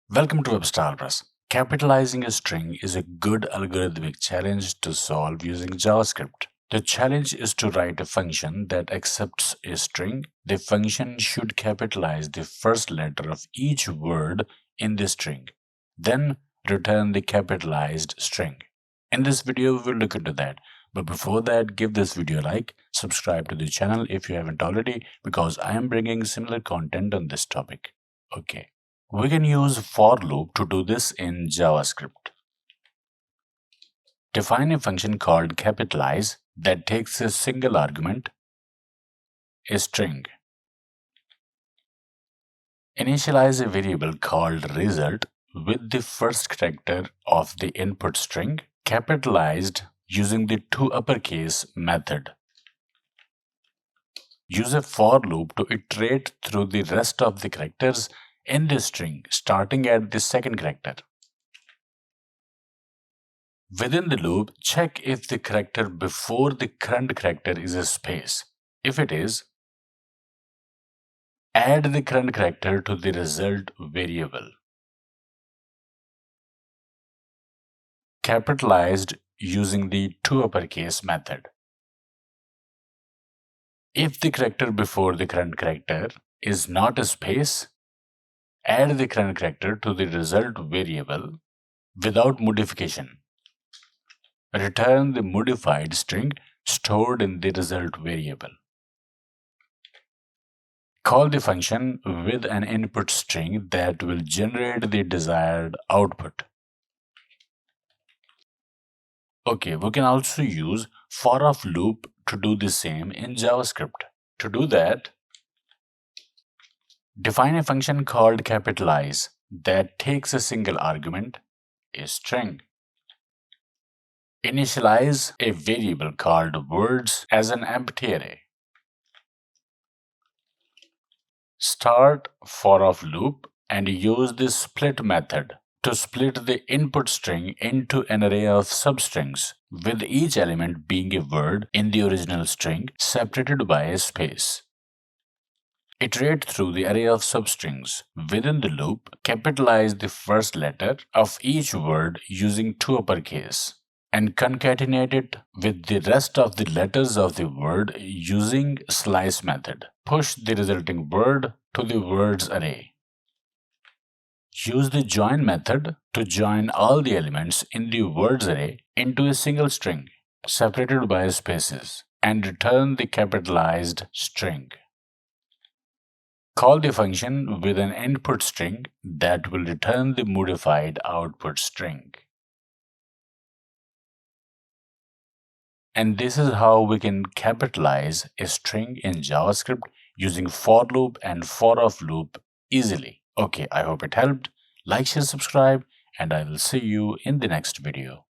Welcome to WebStarBrush. Capitalizing a string is a good algorithmic challenge to solve using JavaScript. The challenge is to write a function that accepts a string. The function should capitalize the first letter of each word in the string, then return the capitalized string. In this video, we will look into that. But before that, give this video a like, subscribe to the channel if you haven't already, because I am bringing similar content on this topic. Okay. We can use for loop to do this in JavaScript. Define a function called capitalize that takes a single argument, a string. Initialize a variable called result with the first character of the input string capitalized using the toUpperCase method. Use a for loop to iterate through the rest of the characters in the string, starting at the second character. Within the loop, check if the character before the current character is a space. If it is, add the current character to the result variable. Capitalized using the toUpperCase method. If the character before the current character is not a space, add the current character to the result variable without modification. Return the modified string stored in the result variable. Call the function with an input string that will generate the desired output. Okay, we can also use for loop to do the same in JavaScript. To do that, define a function called capitalize that takes a single argument, a string. Initialize a variable called words as an empty array. Start for loop and use the split method to split the input string into an array of substrings, with each element being a word in the original string separated by a space. Iterate through the array of substrings. Within the loop, capitalize the first letter of each word using toUpperCase and concatenate it with the rest of the letters of the word using slice method. Push the resulting word to the words array. Use the join method to join all the elements in the words array into a single string separated by spaces and return the capitalized string. Call the function with an input string that will return the modified output string. And this is how we can capitalize a string in JavaScript using for loop and for loop easily. Okay, I hope it helped. Like, share, subscribe, and I will see you in the next video.